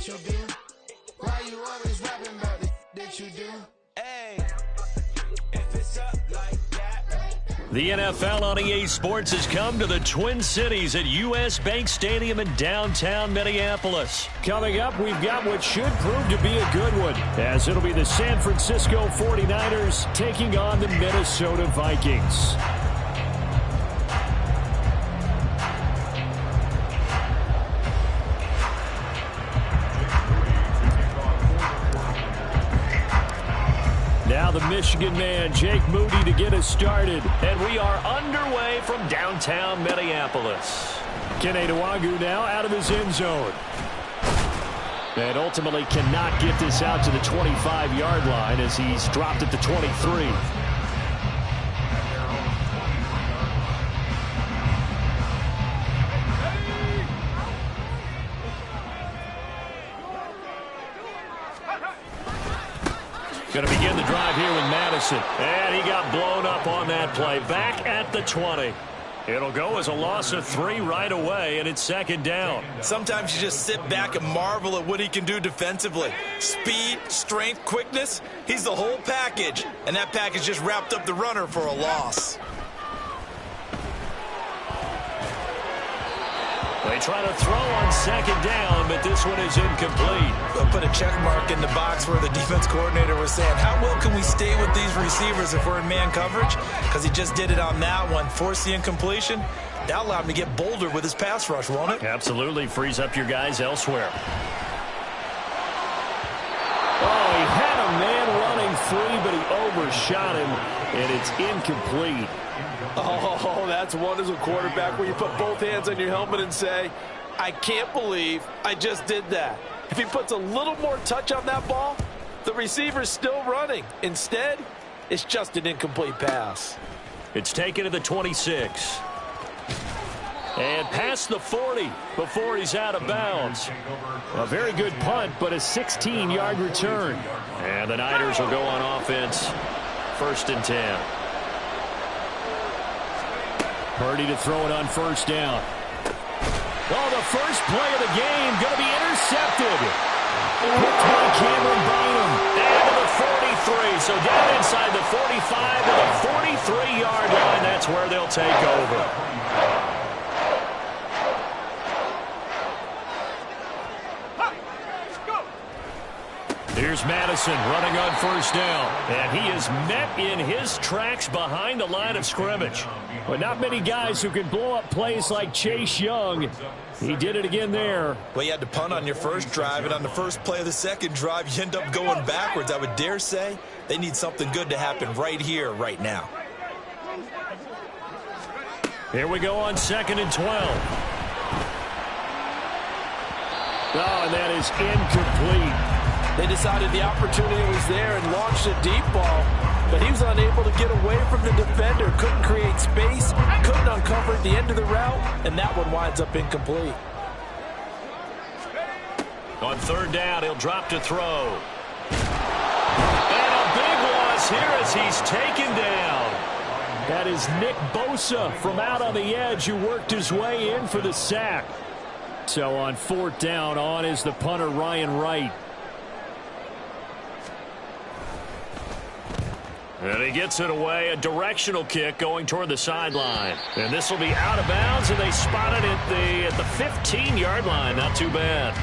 that you do? Why you always rapping about the that you do? Hey, if it's up like that. The NFL on EA Sports has come to the Twin Cities at U.S. Bank Stadium in downtown Minneapolis. Coming up, we've got what should prove to be a good one, as it'll be the San Francisco 49ers taking on the Minnesota Vikings. Now the Michigan man, Jake Moody, to get us started. And we are underway from downtown Minneapolis. Kene Nwangwu now out of his end zone. And ultimately cannot get this out to the 25-yard line as he's dropped at the 23. Going to begin the drive here with Madison. And he got blown up on that play. Back at the 20. It'll go as a loss of 3 right away, and it's second down. Sometimes you just sit back and marvel at what he can do defensively. Speed, strength, quickness. He's the whole package. And that package just wrapped up the runner for a loss. They try to throw on second down, but this one is incomplete. They'll put a check mark in the box where the defense coordinator was saying, how well can we stay with these receivers if we're in man coverage? Because he just did it on that one. Force the incompletion. That allowed him to get bolder with his pass rush, won't it? Absolutely. Frees up your guys elsewhere. Oh, he had a man running free, but he overshot him, and it's incomplete. Oh, that's one as a quarterback where you put both hands on your helmet and say, I can't believe I just did that. If he puts a little more touch on that ball, the receiver's still running. Instead, it's just an incomplete pass. It's taken to the 26. And past the 40 before he's out of bounds. A very good punt, but a 16-yard return. And the Niners will go on offense. 1st and 10. Purdy to throw it on first down. Oh, the first play of the game going to be intercepted. Picked by Cameron Bynum. And to the 43. So down inside the 45 to the 43-yard line. That's where they'll take over. Here's Madison running on first down. And he is met in his tracks behind the line of scrimmage. But not many guys who can blow up plays like Chase Young. He did it again there. Well, you had to punt on your first drive, and on the first play of the second drive, you end up going backwards. I would dare say they need something good to happen right here, right now. Here we go on 2nd and 12. Oh, and that is incomplete. They decided the opportunity was there and launched a deep ball, but he was unable to get away from the defender, couldn't create space, couldn't uncover at the end of the route, and that one winds up incomplete. On 3rd down, he'll drop to throw. And a big loss here as he's taken down. That is Nick Bosa from out on the edge who worked his way in for the sack. So on 4th down, on is the punter Ryan Wright. And he gets it away, a directional kick going toward the sideline. And this will be out of bounds, and they spot it at the 15-yard line. Not too bad.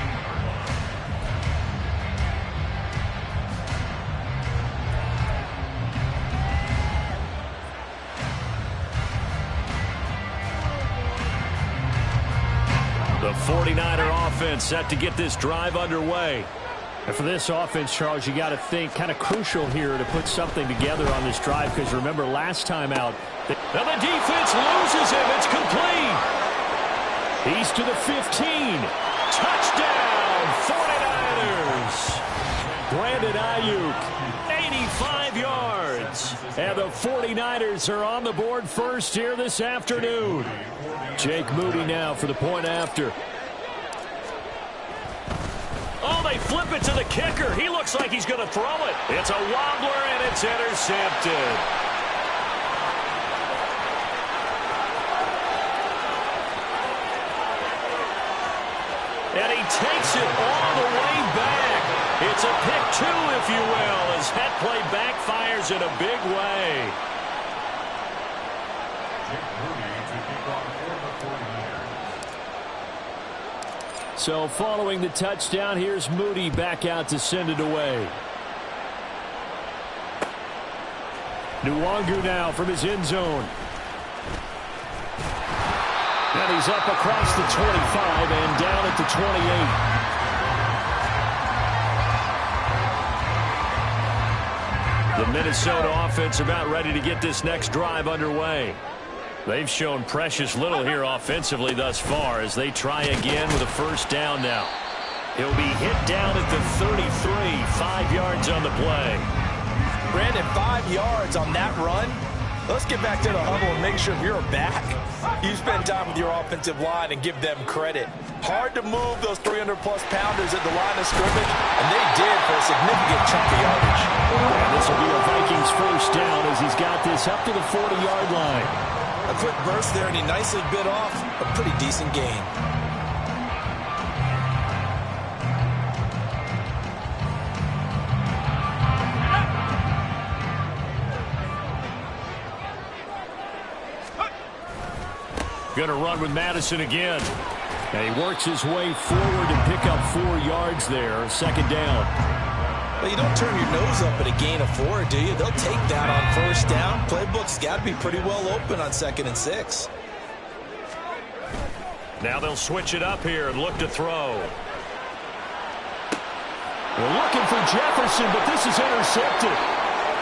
The 49er offense set to get this drive underway. And for this offense, Charles, you got to think kind of crucial here to put something together on this drive, because remember last time out. Now the defense loses him. It's complete. He's to the 15. Touchdown, 49ers. Brandon Ayuk, 85 yards. And the 49ers are on the board first here this afternoon. Jake Moody now for the point after. Oh, they flip it to the kicker. He looks like he's going to throw it. It's a wobbler, and it's intercepted. And he takes it all the way back. It's a pick two, if you will, as that play backfires in a big way. So following the touchdown, here's Moody back out to send it away. Nwangu now from his end zone. And he's up across the 25 and down at the 28. The Minnesota offense about ready to get this next drive underway. They've shown precious little here offensively thus far as they try again with a first down now. He'll be hit down at the 33, 5 yards on the play. Brandon, 5 yards on that run. Let's get back to the huddle and make sure if you're back, you spend time with your offensive line and give them credit. Hard to move those 300-plus pounders at the line of scrimmage, and they did for a significant chunk of yardage. And this will be a Vikings first down as he's got this up to the 40-yard line. A quick burst there, and he nicely bit off a pretty decent gain. Going to run with Madison again. And he works his way forward to pick up 4 yards there. Second down. Well, you don't turn your nose up at a gain of 4, do you? They'll take that on first down. Playbook's got to be pretty well open on 2nd and 6. Now they'll switch it up here and look to throw. We're looking for Jefferson, but this is intercepted.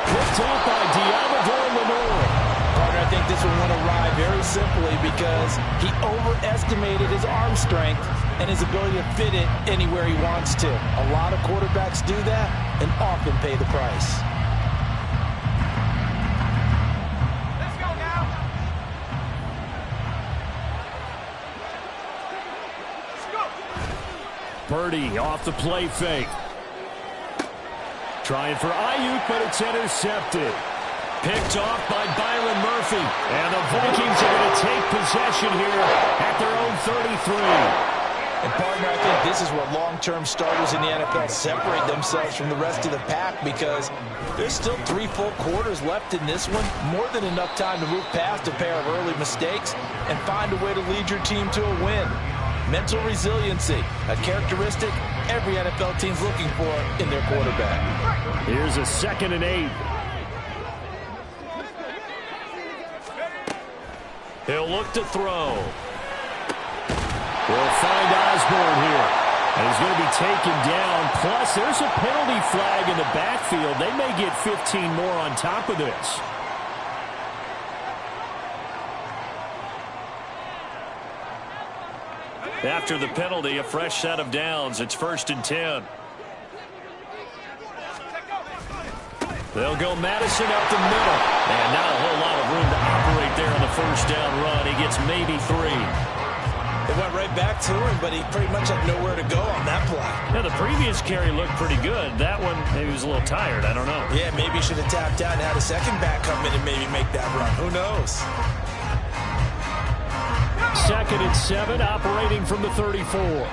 Picked up by Diamador Lenore. I think this one went awry very simply because he overestimated his arm strength and his ability to fit it anywhere he wants to. A lot of quarterbacks do that and often pay the price. Let's go now. Let's go. Purdy off the play fake. Trying for Ayuk, but it's intercepted. Picked off by Byron Murphy. And the Vikings are going to take possession here at their own 33. And partner, I think this is where long-term starters in the NFL separate themselves from the rest of the pack because there's still 3 full quarters left in this one. More than enough time to move past a pair of early mistakes and find a way to lead your team to a win. Mental resiliency, a characteristic every NFL team's looking for in their quarterback. Here's a 2nd and 8. He'll look to throw. We'll find Osborne here. And he's going to be taken down. Plus, there's a penalty flag in the backfield. They may get 15 more on top of this. After the penalty, a fresh set of downs. It's 1st and 10. They'll go Madison up the middle. And not a whole lot of room to operate there on the first down run. He gets maybe 3. It went right back to him, but he pretty much had nowhere to go on that play. Yeah, the previous carry looked pretty good. That one, maybe he was a little tired. I don't know. Yeah, maybe he should have tapped out and had a second back come in and maybe make that run. Who knows? 2nd and 7, operating from the 34.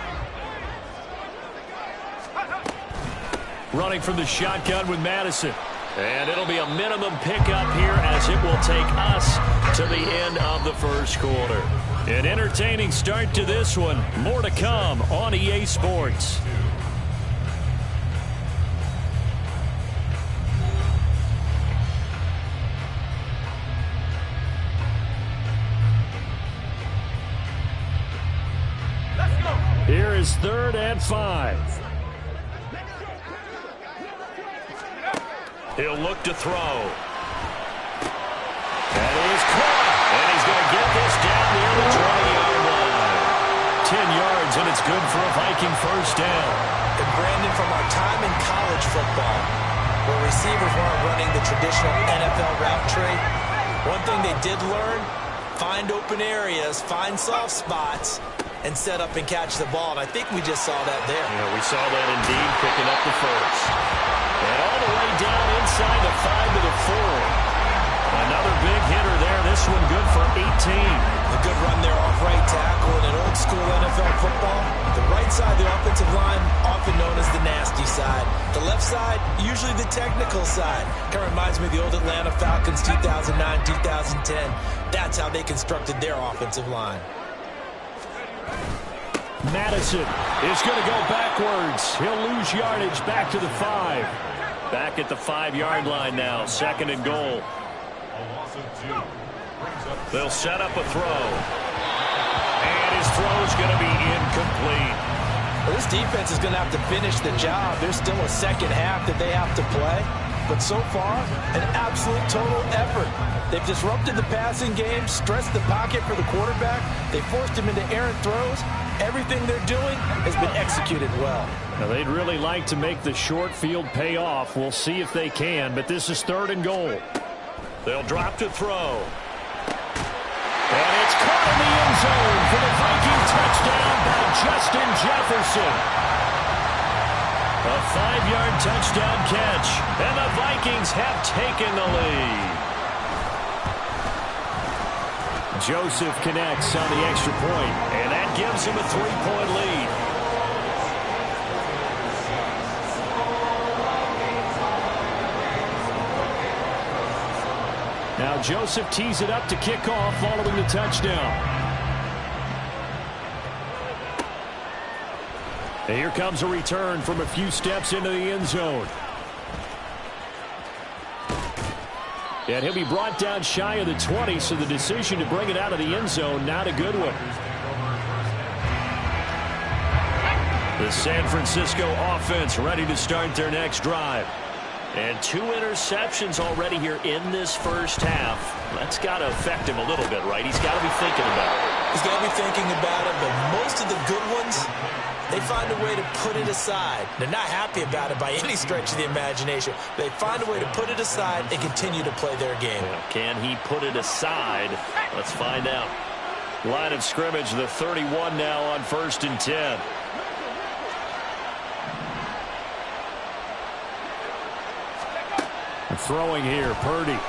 Running from the shotgun with Madison. And it'll be a minimum pickup here as it will take us to the end of the first quarter. An entertaining start to this one. More to come on EA Sports. Here is 3rd and 5. He'll look to throw. And he's caught. And he's going to get this down near the 20-yard line. 10 yards, and it's good for a Viking first down. And Brandon, from our time in college football, where receivers weren't running the traditional NFL route tree, one thing they did learn, find open areas, find soft spots, and set up and catch the ball. And I think we just saw that there. Yeah, we saw that indeed, picking up the first. And all the way down inside the 5 to the 4. Another big hitter there. This one good for 18. A good run there off right tackle. In an old school NFL football, the right side often known as the nasty side. The left side, usually the technical side. Kind of reminds me of the old Atlanta Falcons 2009, 2010. That's how they constructed their offensive line. Madison is going to go backwards. He'll lose yardage back to the 5. Back at the 5-yard line now. 2nd and goal. They'll set up a throw. And his throw's going to be incomplete. Well, this defense is going to have to finish the job. There's still a second half that they have to play. But so far, an absolute total effort. They've disrupted the passing game, stressed the pocket for the quarterback. They forced him into errant throws. Everything they're doing has been executed well. Now, they'd really like to make the short field pay off. We'll see if they can, but this is 3rd and goal. They'll drop to throw. And it's caught in the end zone for the Viking touchdown by Justin Jefferson. A 5-yard touchdown catch, and the Vikings have taken the lead. Joseph connects on the extra point, and that gives him a 3-point lead. Now Joseph tees it up to kick off following the touchdown. And here comes a return from a few steps into the end zone. And he'll be brought down shy of the 20, so the decision to bring it out of the end zone, not a good one. The San Francisco offense ready to start their next drive. And 2 interceptions already here in this first half. That's got to affect him a little bit, right? He's got to be thinking about it. He's got to be thinking about it, but most of the good ones, they find a way to put it aside. They're not happy about it by any stretch of the imagination. They find a way to put it aside and continue to play their game. Can he put it aside? Let's find out. Line of scrimmage, the 31 now on 1st and 10. Throwing here, Purdy. And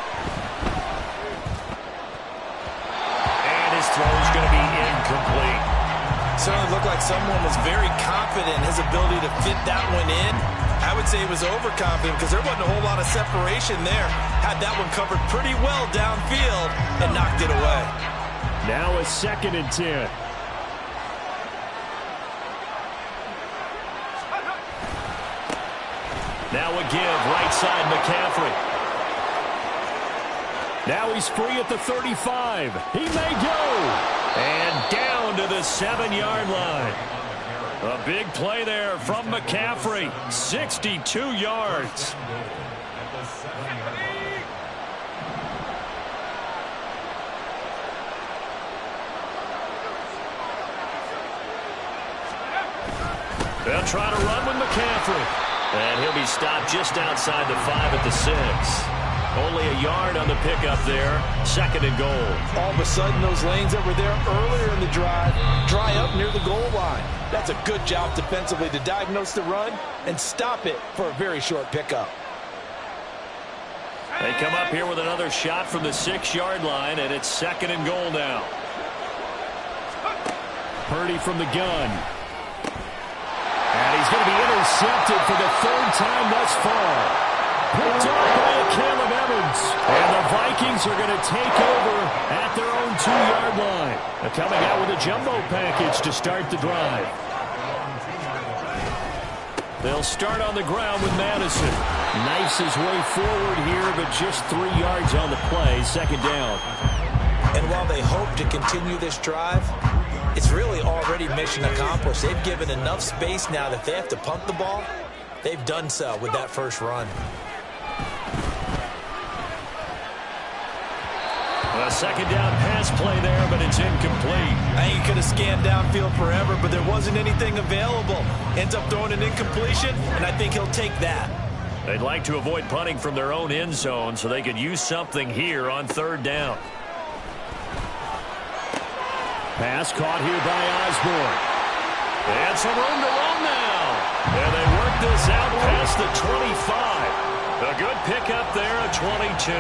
his throw's going to be incomplete. Certainly looked like someone was very confident in his ability to fit that one in. I would say he was overconfident because there wasn't a whole lot of separation there. Had that one covered pretty well downfield and knocked it away. Now a 2nd and 10. Now a give, right side McCaffrey. Now he's free at the 35. He may go. And down to the 7-yard line. A big play there from McCaffrey. 62 yards. They'll try to run with McCaffrey. And he'll be stopped just outside the 5 at the 6. Only a yard on the pickup there. 2nd and goal. All of a sudden, those lanes that were there earlier in the drive dry up near the goal line. That's a good job defensively to diagnose the run and stop it for a very short pickup. They come up here with another shot from the 6-yard line, and it's 2nd and goal now. Purdy from the gun. And he's going to be intercepted for the 3rd time thus far. Picked up by Caleb Evans. And the Vikings are going to take over at their own 2-yard line. They're coming out with a jumbo package to start the drive. They'll start on the ground with Madison. Knifes his way forward here, but just 3 yards on the play. 2nd down. And while they hope to continue this drive, it's really already mission accomplished. They've given enough space now that they have to punt the ball. They've done so with that first run. A 2nd down pass play there, but it's incomplete. I think he could have scanned downfield forever, but there wasn't anything available. Ends up throwing an incompletion, and I think he'll take that. They'd like to avoid punting from their own end zone so they could use something here on 3rd down. Pass caught here by Osborne. And some room to run now. And they work this out past the 25. A good pickup there at 22.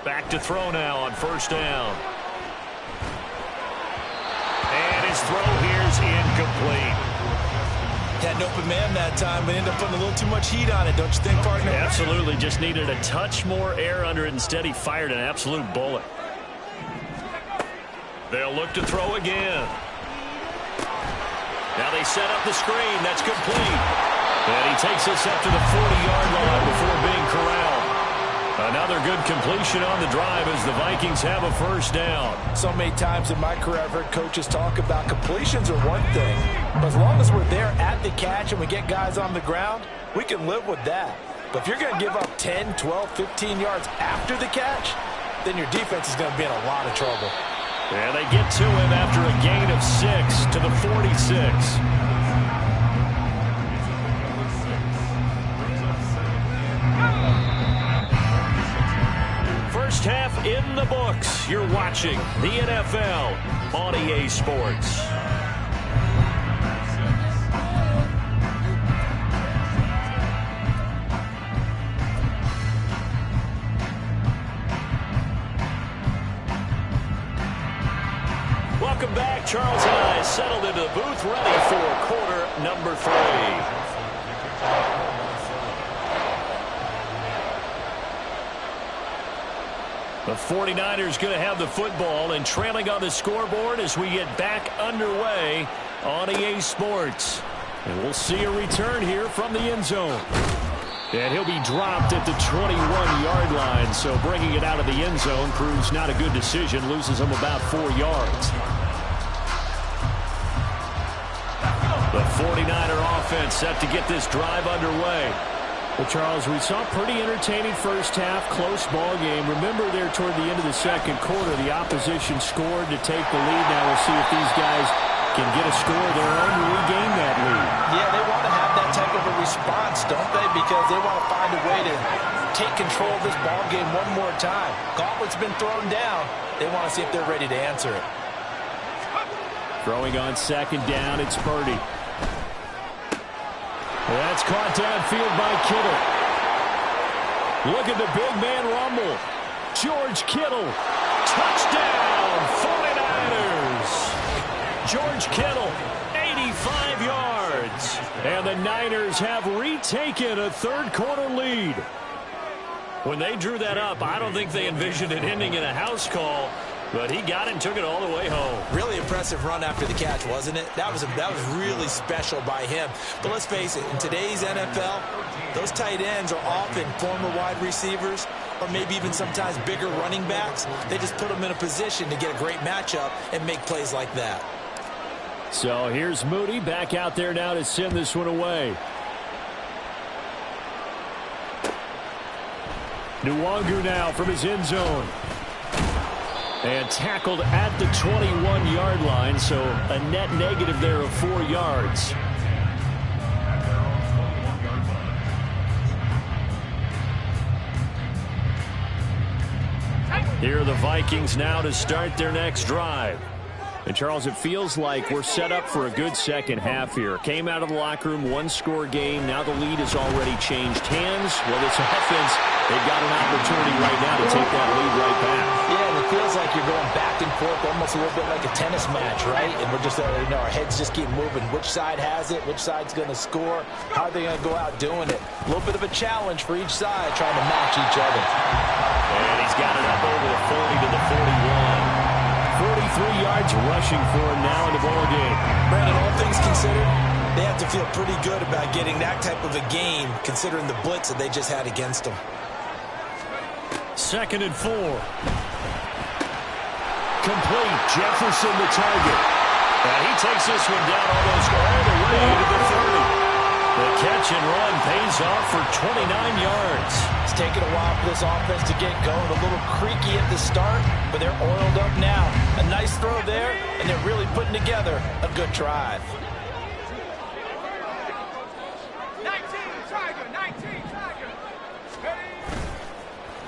Back to throw now on first down. And his throw here's incomplete. Had an open man that time, but ended up putting a little too much heat on it, don't you think, partner? Absolutely. Just needed a touch more air under it. Instead, he fired an absolute bullet. They'll look to throw again. Now they set up the screen. That's complete. And he takes us up to the 40-yard line before being corralled. Another good completion on the drive as the Vikings have a first down. So many times in my career I've heard coaches talk about completions are one thing, but as long as we're there at the catch and we get guys on the ground, we can live with that. But if you're going to give up 10, 12, 15 yards after the catch, then your defense is going to be in a lot of trouble. And they get to him after a gain of 6 to the 46. First half in the books. You're watching the NFL on EA Sports. Welcome back. Charles and I settled into the booth ready for quarter number 3. The 49ers going to have the football and trailing on the scoreboard as we get back underway on EA Sports. And we'll see a return here from the end zone. And he'll be dropped at the 21-yard line, so bringing it out of the end zone proves not a good decision, loses him about 4 yards. The 49er offense set to get this drive underway. Well, Charles, we saw a pretty entertaining first half, close ball game. Remember there toward the end of the second quarter, the opposition scored to take the lead. Now we'll see if these guys can get a score of their own to regain that lead. Yeah, they want to have that type of a response, don't they? Because they want to find a way to take control of this ball game one more time. Gauntlet's been thrown down. They want to see if they're ready to answer it. Throwing on second down, it's Purdy. That's caught downfield by Kittle. Look at the big man rumble. George Kittle. Touchdown, 49ers. George Kittle, 85 yards. And the Niners have retaken a third-quarter lead. When they drew that up, I don't think they envisioned it ending in a house call. But he got it and took it all the way home. Really impressive run after the catch, wasn't it? That was really special by him. But let's face it, in today's NFL, those tight ends are often former wide receivers or maybe even sometimes bigger running backs. They just put them in a position to get a great matchup and make plays like that. So here's Moody back out there now to send this one away. Nwangu now from his end zone. And tackled at the 21-yard line, so a net negative there of 4 yards. Here are the Vikings now to start their next drive. And, Charles, it feels like we're set up for a good second half here. Came out of the locker room, one-score game. Now the lead has already changed hands. Well, this offense, they've got an opportunity right now to take that lead right back. Yeah, and it feels like you're going back and forth almost a little bit like a tennis match, right? And we're just, our heads just keep moving. Which side has it? Which side's going to score? How are they going to go out doing it? A little bit of a challenge for each side trying to match each other. And he's got it up over the 40 to the 41. 43 yards rushing for him now in the ball game. Brandon, all things considered, they have to feel pretty good about getting that type of a game considering the blitz that they just had against them. 2nd and 4. Complete. Jefferson the target. And he takes this one down almost all the way to the 30. The catch and run pays off for 29 yards. It's taken a while for this offense to get going. A little creaky at the start, but they're oiled up now. A nice throw there, and they're really putting together a good drive. 19 Tiger.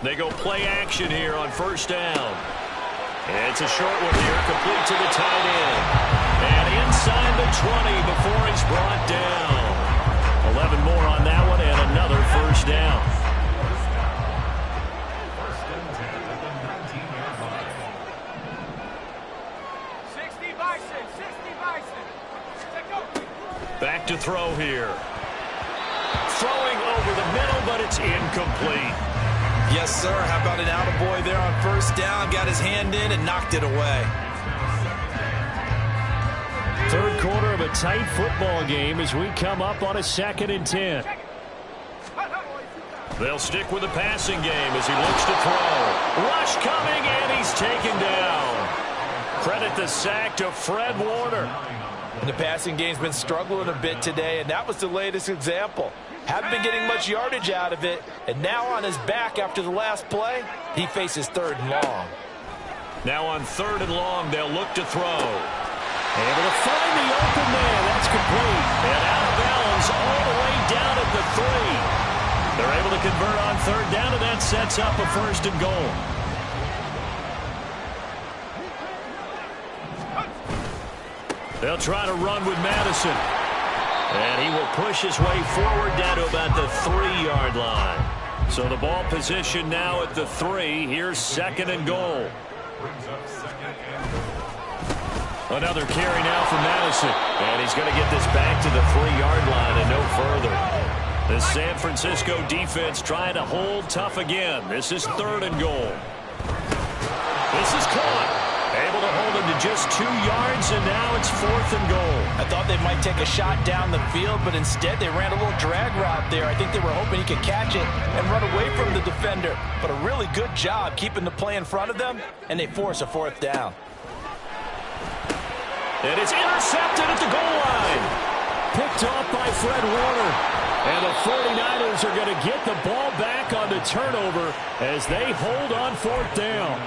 They go play action here on first down. It's a short one here, complete to the tight end. And inside the 20 before he's brought down. 11 more on that one and another first down. throw here. Throwing over the middle, but it's incomplete. Yes, sir. How about an attaboy there on first down? Got his hand in and knocked it away. Third quarter of a tight football game as we come up on a 2nd and 10. They'll stick with the passing game as he looks to throw. Rush coming, and he's taken down. Credit the sack to Fred Warner. And the passing game's been struggling a bit today, and that was the latest example. Haven't been getting much yardage out of it, and now on his back after the last play, he faces 3rd and long. Now on 3rd and long, they'll look to throw. Able to find the open man. That's complete. And out of bounds all the way down at the 3. They're able to convert on 3rd down, and that sets up a 1st and goal. They'll try to run with Madison. And he will push his way forward down to about the 3-yard line. So the ball position now at the 3. Here's 2nd and goal. Another carry now for Madison. And he's going to get this back to the 3-yard line and no further. The San Francisco defense trying to hold tough again. This is 3rd and goal. This is caught. Able to hold him to just 2 yards, and now it's 4th and goal. I thought they might take a shot down the field, but instead they ran a little drag route there. I think they were hoping he could catch it and run away from the defender. But a really good job keeping the play in front of them, and they force a 4th down. And it's intercepted at the goal line. Picked off by Fred Warner. And the 49ers are going to get the ball back on the turnover as they hold on 4th down.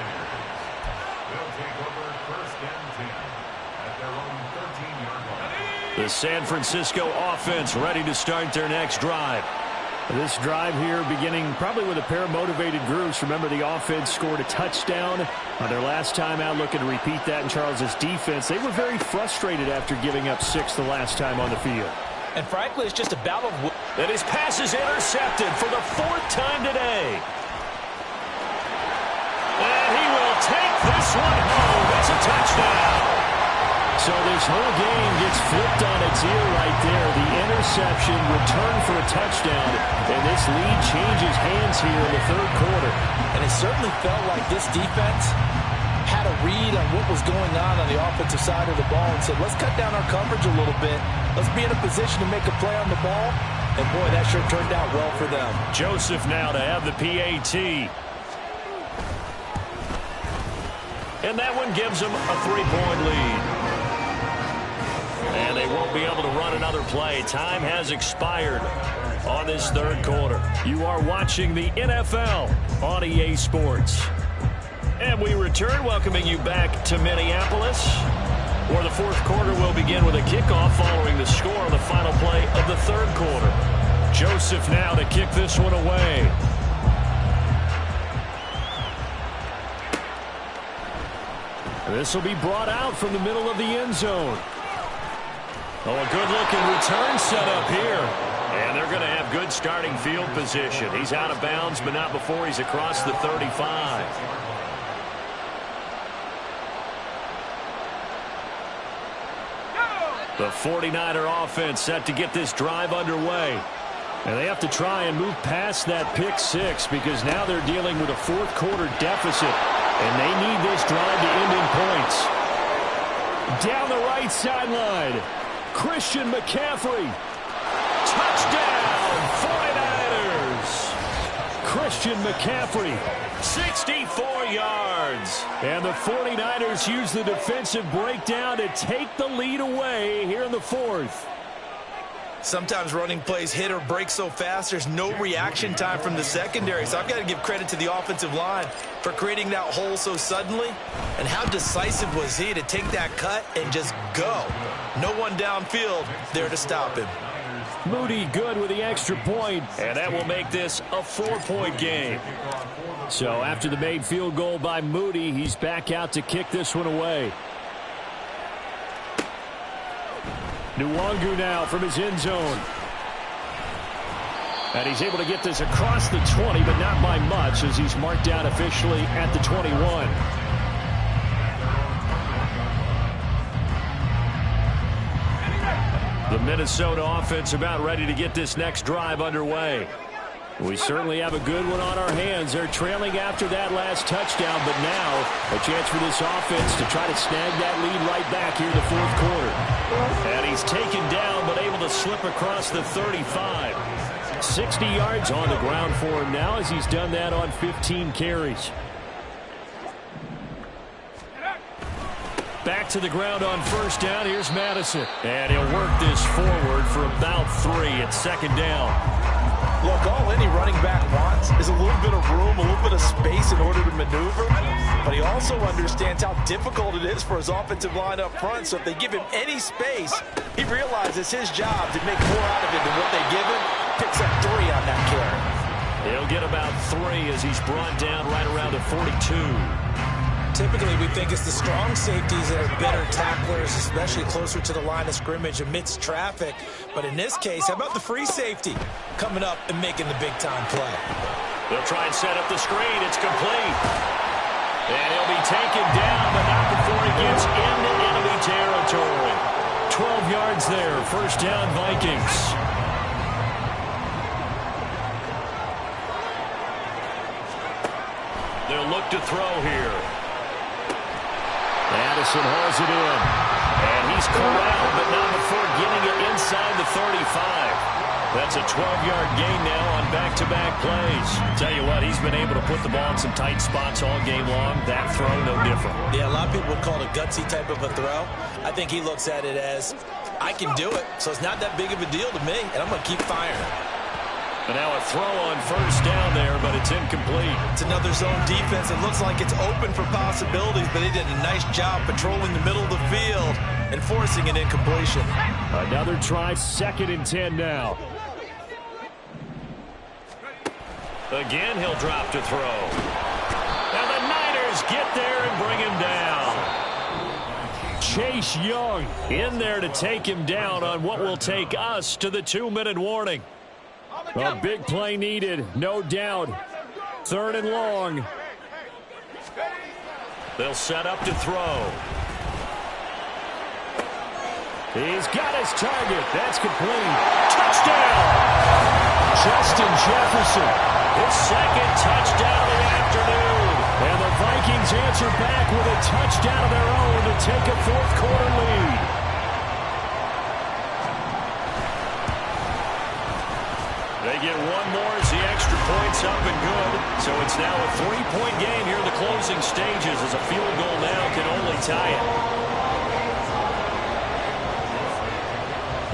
The San Francisco offense ready to start their next drive. This drive here beginning probably with a pair of motivated groups. Remember, the offense scored a touchdown on their last time out, looking to repeat that in Charles' defense. They were very frustrated after giving up 6 the last time on the field. And frankly, it's just a battle of... And his pass is intercepted for the 4th time today. And he will take this one home. It's a touchdown. So this whole game gets flipped on its ear right there. The interception returned for a touchdown, and this lead changes hands here in the 3rd quarter. And it certainly felt like this defense had a read on what was going on the offensive side of the ball and said, let's cut down our coverage a little bit. Let's be in a position to make a play on the ball. And, boy, that sure turned out well for them. Joseph now to have the PAT. And that one gives them a 3-point lead. And they won't be able to run another play. Time has expired on this 3rd quarter. You are watching the NFL on EA Sports. And we return, welcoming you back to Minneapolis, where the 4th quarter will begin with a kickoff following the score on the final play of the 3rd quarter. Joseph now to kick this one away. This will be brought out from the middle of the end zone. Oh, a good-looking return set up here. And they're going to have good starting field position. He's out of bounds, but not before he's across the 35. The 49er offense set to get this drive underway. And they have to try and move past that pick 6 because now they're dealing with a 4th quarter deficit. And they need this drive to end in points. Down the right sideline. Christian McCaffrey. Touchdown, 49ers. Christian McCaffrey, 64 yards. And the 49ers use the defensive breakdown to take the lead away here in the 4th. Sometimes running plays hit or break so fast, there's no reaction time from the secondary. So I've got to give credit to the offensive line for creating that hole so suddenly. And how decisive was he to take that cut and just go? No one downfield there to stop him. Moody good with the extra point, and that will make this a 4-point game. So after the made field goal by Moody, he's back out to kick this one away. Nwangu now from his end zone. And he's able to get this across the 20, but not by much as he's marked down officially at the 21. The Minnesota offense about ready to get this next drive underway. We certainly have a good one on our hands. They're trailing after that last touchdown, but now a chance for this offense to try to snag that lead right back here in the fourth quarter. And he's taken down, but able to slip across the 35. 60 yards on the ground for him now as he's done that on 15 carries. Back to the ground on first down. Here's Madison. And he'll work this forward for about 3 at second down. Look, all any running back wants is a little bit of room, a little bit of space in order to maneuver. But he also understands how difficult it is for his offensive line up front. So if they give him any space, he realizes his job to make more out of it than what they give him. Picks up 3 on that carry. He'll get about 3 as he's brought down right around the 42. Typically, we think it's the strong safeties that are better tacklers, especially closer to the line of scrimmage amidst traffic. But in this case, how about the free safety coming up and making the big-time play? They'll try and set up the screen. It's complete. And he'll be taken down, but not before he gets into enemy territory. 12 yards there. First down, Vikings. They'll look to throw here. Madison hauls it in. And he's corralled, but not before getting it inside the 35. That's a 12-yard gain now on back-to-back plays. Tell you what, he's been able to put the ball in some tight spots all game long. That throw, no different. Yeah, a lot of people would call it a gutsy type of a throw. I think he looks at it as, I can do it, so it's not that big of a deal to me, and I'm going to keep firing. And now a throw on first down there, but it's incomplete. It's another zone defense. It looks like it's open for possibilities, but they did a nice job patrolling the middle of the field and forcing an incompletion. Another try, 2nd and 10 now. Again, he'll drop to throw. And the Niners get there and bring him down. Chase Young in there to take him down on what will take us to the 2-minute warning. A big play needed, no doubt. 3rd and long. They'll set up to throw. He's got his target. That's complete. Touchdown! Justin Jefferson, his 2nd touchdown of the afternoon. And the Vikings answer back with a touchdown of their own to take a fourth-quarter lead. They get one more as the extra point's up and good. So it's now a 3-point game here in the closing stages as a field goal now can only tie it.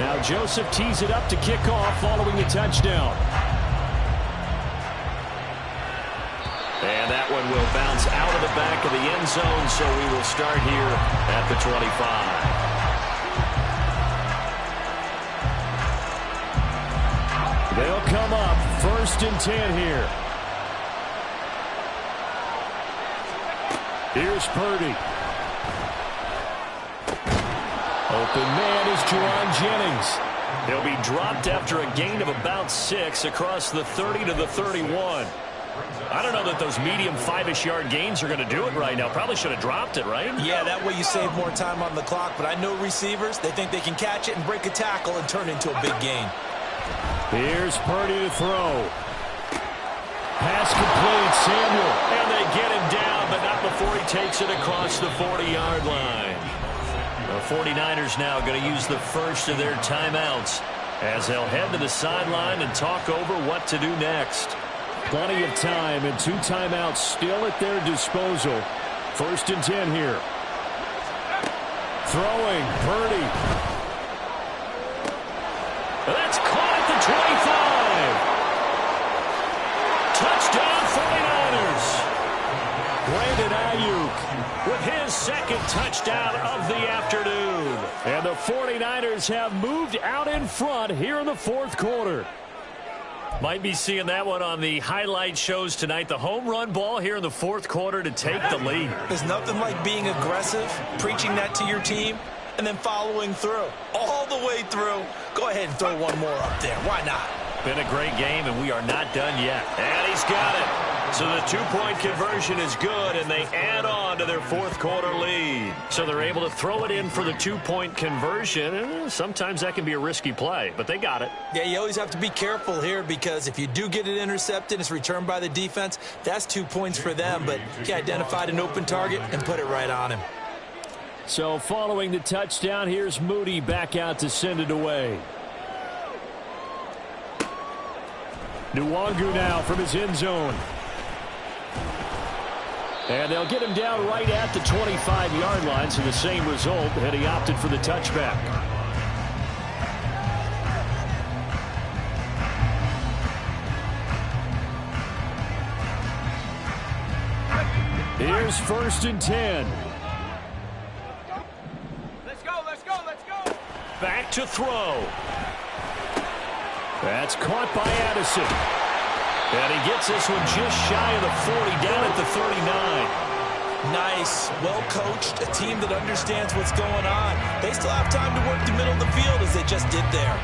Now Joseph tees it up to kick off following the touchdown. And that one will bounce out of the back of the end zone, so we will start here at the 25. They'll come up 1st and 10 here. Here's Purdy. Open man is Jaron Jennings. He'll be dropped after a gain of about 6 across the 30 to the 31. I don't know that those medium 5-ish yard gains are going to do it right now. Probably should have dropped it, right? Yeah, that way you save more time on the clock. But I know receivers, they think they can catch it and break a tackle and turn it into a big gain. Here's Purdy to throw. Pass complete, Samuel. And they get him down, but not before he takes it across the 40-yard line. The 49ers now going to use the first of their timeouts as they'll head to the sideline and talk over what to do next. Plenty of time and 2 timeouts still at their disposal. 1st and 10 here. Throwing, Purdy. That's caught at the 25. Touchdown 49ers. Brandon Ayuk with his 2nd touchdown of the afternoon. And the 49ers have moved out in front here in the 4th quarter. Might be seeing that one on the highlight shows tonight. The home run ball here in the 4th quarter to take the lead. There's nothing like being aggressive, preaching that to your team, and then following through. All the way through. Go ahead and throw one more up there. Why not? Been a great game, and we are not done yet. And he's got it. So the two-point conversion is good, and they add on to their fourth-quarter lead. So they're able to throw it in for the two-point conversion, and sometimes that can be a risky play, but they got it. Yeah, you always have to be careful here because if you do get it intercepted, it's returned by the defense, that's 2 points for them, but he identified an open target and put it right on him. So following the touchdown, here's Moody back out to send it away. Nwangu now from his end zone. And they'll get him down right at the 25-yard line, so the same result, and he opted for the touchback. Here's 1st and 10. Let's go, let's go, let's go. Back to throw. That's caught by Addison. And he gets this one just shy of the 40, down at the 39. Nice, well-coached, a team that understands what's going on. They still have time to work the middle of the field as they just did there.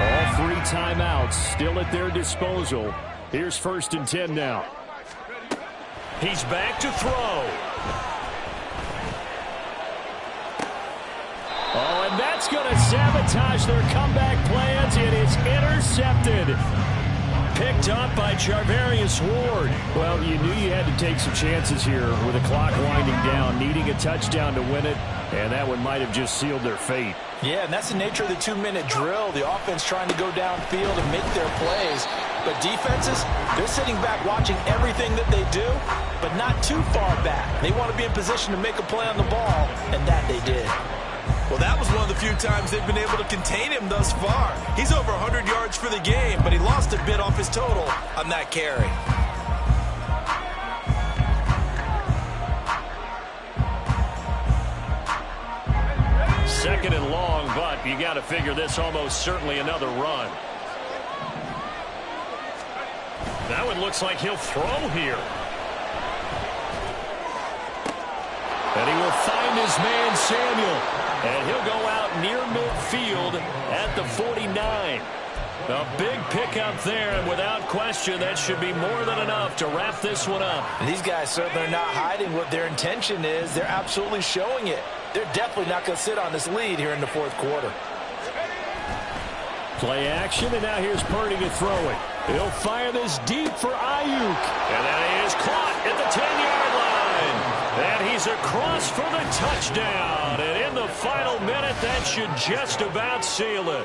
All 3 timeouts still at their disposal. Here's 1st and 10 now. He's back to throw. Oh, and that's going to sabotage their comeback plans. It is intercepted. Picked up by Charvarius Ward. Well, you knew you had to take some chances here with the clock winding down, needing a touchdown to win it, and that one might have just sealed their fate. Yeah, and that's the nature of the 2-minute drill. The offense trying to go downfield and make their plays. But defenses, they're sitting back watching everything that they do, but not too far back. They want to be in position to make a play on the ball, and that they did. Well, that was one of the few times they've been able to contain him thus far. He's over 100 yards for the game, but he lost a bit off his total on that carry. Second and long, but you got to figure this almost certainly another run. That one looks like he'll throw here. And he will find his man Samuel. And he'll go out near midfield at the 49. A big pickup there, and without question, that should be more than enough to wrap this one up. And these guys certainly are not hiding what their intention is. They're absolutely showing it. They're definitely not going to sit on this lead here in the fourth quarter. Play action, and now here's Purdy to throw it. He'll fire this deep for Ayuk. And that is caught at the 10-yard line. And he's across for the touchdown. And in the final minute, that should just about seal it.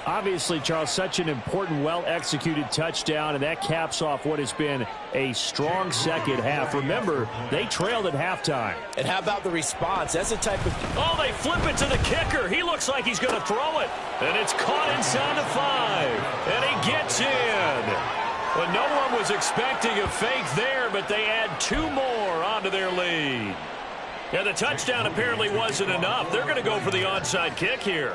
Obviously, Charles, such an important, well-executed touchdown, and that caps off what has been a strong second half. Remember, they trailed at halftime. And how about the response? That's the type of... Oh, they flip it to the kicker. He looks like he's going to throw it. And it's caught inside the 5. And he gets in. Well, no one was expecting a fake there, but they add 2 more onto their lead. Yeah, the touchdown apparently wasn't enough. They're going to go for the onside kick here.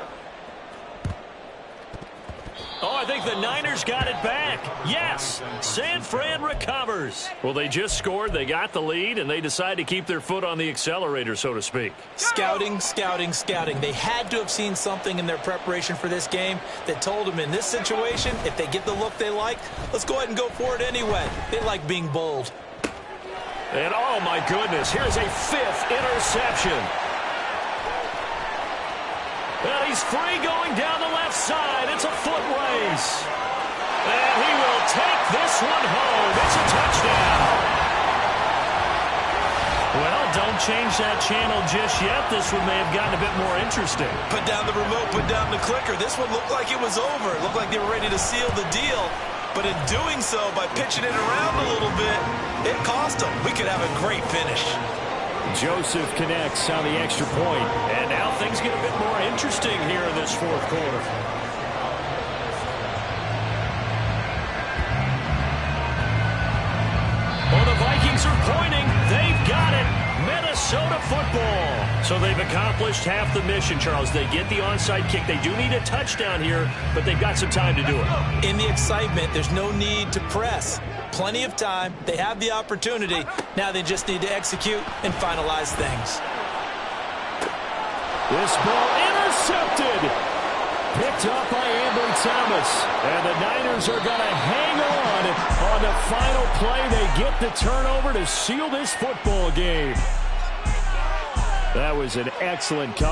Oh, I think the Niners got it back. Yes, San Fran recovers. Well, they just scored, they got the lead, and they decide to keep their foot on the accelerator, so to speak. Scouting, scouting, scouting. They had to have seen something in their preparation for this game that told them in this situation, if they get the look they like, let's go ahead and go for it anyway. They like being bold. And, oh, my goodness, here's a 5th interception. Well, he's free going down the left side. It's a foot race. And he will take this one home. It's a touchdown. Well, don't change that channel just yet. This one may have gotten a bit more interesting. Put down the remote, put down the clicker. This one looked like it was over. It looked like they were ready to seal the deal. But in doing so, by pitching it around a little bit, it cost them. We could have a great finish. Joseph connects on the extra point. And now things get a bit more interesting here in this fourth quarter. Well, the Vikings are pointing. They've got it. Minnesota football. So they've accomplished half the mission, Charles. They get the onside kick. They do need a touchdown here, but they've got some time to do it. In the excitement, there's no need to press. Plenty of time. They have the opportunity. Now they just need to execute and finalize things. This ball intercepted. Picked up by Ambry Thomas. And the Niners are going to hang on the final play. They get the turnover to seal this football game. That was an excellent cover.